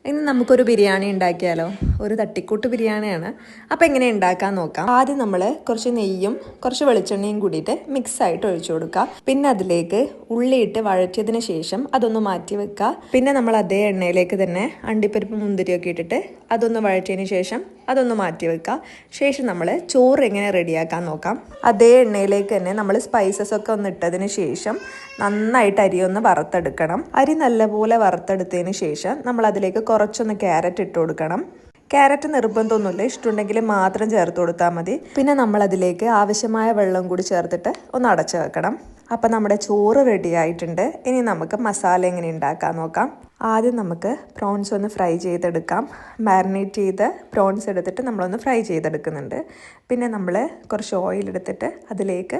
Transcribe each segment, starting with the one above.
ഇന്ന് നമുക്കൊരു ബിരിയാണി ഉണ്ടാക്കിയാലോ? ഒരു തട്ടിക്കൂട്ട് ബിരിയാണിയാണ്. അപ്പോൾ എങ്ങനെ ഉണ്ടാക്കാൻ നോക്കാം. ആദ്യം നമ്മൾ കുറച്ച് നെയ്യും കുറച്ച് വെളിച്ചെണ്ണയും കൂടിയിട്ട് മിക്സ് ആയിട്ട് ഒഴിച്ചു കൊടുക്കുക. പിന്നെ അതിലേക്ക് ഉള്ളിയിട്ട് വഴറ്റിയതിന് ശേഷം അതൊന്ന് മാറ്റി വെക്കുക. പിന്നെ നമ്മൾ അതേ എണ്ണയിലേക്ക് തന്നെ അണ്ടിപ്പരിപ്പ് മുന്തിരിയൊക്കെ ഇട്ടിട്ട് അതൊന്ന് വഴറ്റിയതിന് ശേഷം അതൊന്ന് മാറ്റി വെക്കുക. ശേഷം നമ്മൾ ചോറ് എങ്ങനെ റെഡിയാക്കാൻ നോക്കാം. അതേ എണ്ണയിലേക്ക് തന്നെ നമ്മൾ സ്പൈസസ് ഒക്കെ ഒന്ന് ഇട്ടതിന് ശേഷം നന്നായിട്ട് അരി ഒന്ന് വറുത്തെടുക്കണം. അരി നല്ലപോലെ വറുത്തെടുത്തതിന് ശേഷം നമ്മൾ അതിലേക്ക് കുറച്ചൊന്ന് ക്യാരറ്റ് ഇട്ട് കൊടുക്കണം. ക്യാരറ്റ് നിർബന്ധമൊന്നുമില്ല, ഇഷ്ടമുണ്ടെങ്കിൽ മാത്രം ചേർത്ത് കൊടുത്താൽ മതി. പിന്നെ നമ്മൾ അതിലേക്ക് ആവശ്യമായ വെള്ളം കൂടി ചേർത്തിട്ട് ഒന്ന് അടച്ചു വെക്കണം. അപ്പം നമ്മുടെ ചോറ് റെഡി ആയിട്ടുണ്ട്. ഇനി നമുക്ക് മസാല എങ്ങനെ ഉണ്ടാക്കാൻ നോക്കാം. ആദ്യം നമുക്ക് പ്രോൺസ് ഒന്ന് ഫ്രൈ ചെയ്തെടുക്കാം. മാരിനേറ്റ് ചെയ്ത് പ്രോൺസ് എടുത്തിട്ട് നമ്മളൊന്ന് ഫ്രൈ ചെയ്തെടുക്കുന്നുണ്ട്. പിന്നെ നമ്മൾ കുറച്ച് ഓയിൽ എടുത്തിട്ട് അതിലേക്ക്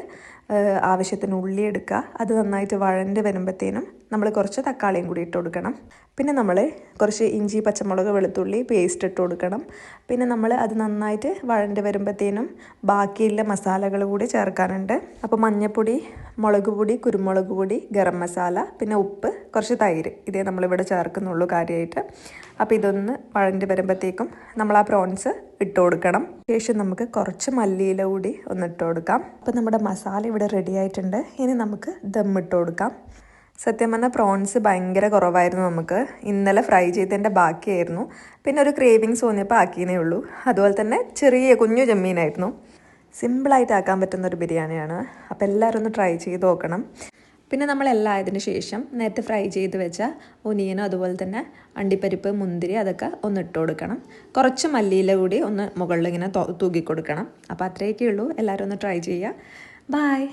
ആവശ്യത്തിന് ഉള്ളി എടുക്കുക. അത് നന്നായിട്ട് വഴണ്ട് വരുമ്പോഴത്തേനും നമ്മൾ കുറച്ച് തക്കാളിയും കൂടി ഇട്ട് കൊടുക്കണം. പിന്നെ നമ്മൾ കുറച്ച് ഇഞ്ചി, പച്ചമുളക്, വെളുത്തുള്ളി പേസ്റ്റ് ഇട്ട് കൊടുക്കണം. പിന്നെ നമ്മൾ അത് നന്നായിട്ട് വഴണ്ട് വരുമ്പോഴത്തേനും ബാക്കിയുള്ള മസാലകൾ കൂടി ചേർക്കാനുണ്ട്. അപ്പോൾ മഞ്ഞൾപ്പൊടി, മുളക് പൊടി, കുരുമുളക് പൊടി, ഗരം മസാല, പിന്നെ ഉപ്പ്, കുറച്ച് തൈര്, ഇതേ നമ്മളിവിടെ ചേർക്കുന്നുള്ളൂ കാര്യമായിട്ട്. അപ്പോൾ ഇതൊന്ന് വഴണ്ട് വരുമ്പോഴത്തേക്കും നമ്മൾ ആ പ്രോൺസ് ഇട്ട് കൊടുക്കണം. ശേഷം നമുക്ക് കുറച്ച് മല്ലിയില കൂടി ഒന്ന് ഇട്ട് കൊടുക്കാം. അപ്പോൾ നമ്മുടെ മസാല ഇവിടെ റെഡി ആയിട്ടുണ്ട്. ഇനി നമുക്ക് ദമ്മിട്ട് കൊടുക്കാം. സത്യം പറഞ്ഞാൽ പ്രോൺസ് ഭയങ്കര കുറവായിരുന്നു. നമുക്ക് ഇന്നലെ ഫ്രൈ ചെയ്തതിൻ്റെ ബാക്കിയായിരുന്നു. പിന്നെ ഒരു ക്രേവിങ്സ് തോന്നിയപ്പോൾ ആക്കിയേ ഉള്ളൂ. അതുപോലെ തന്നെ ചെറിയ കുഞ്ഞു ചെമ്മീനായിരുന്നു. സിമ്പിളായിട്ട് ആക്കാൻ പറ്റുന്ന ഒരു ബിരിയാണിയാണ്. അപ്പോൾ എല്ലാവരും ഒന്ന് ട്രൈ ചെയ്ത് നോക്കണം. പിന്നെ നമ്മളെല്ലാം ആയതിനു ശേഷം നേരത്തെ ഫ്രൈ ചെയ്ത് വെച്ച ഒനിയനും അതുപോലെ തന്നെ അണ്ടിപ്പരിപ്പ്, മുന്തിരി അതൊക്കെ ഒന്ന് ഇട്ട് കൊടുക്കണം. കുറച്ച് മല്ലിയില കൂടി ഒന്ന് മുകളിൽ ഇങ്ങനെ തൂക്കി കൊടുക്കണം. അപ്പോൾ അത്രയൊക്കെ ഉള്ളൂ. എല്ലാവരും ഒന്ന് ട്രൈ ചെയ്യുക. ബൈ.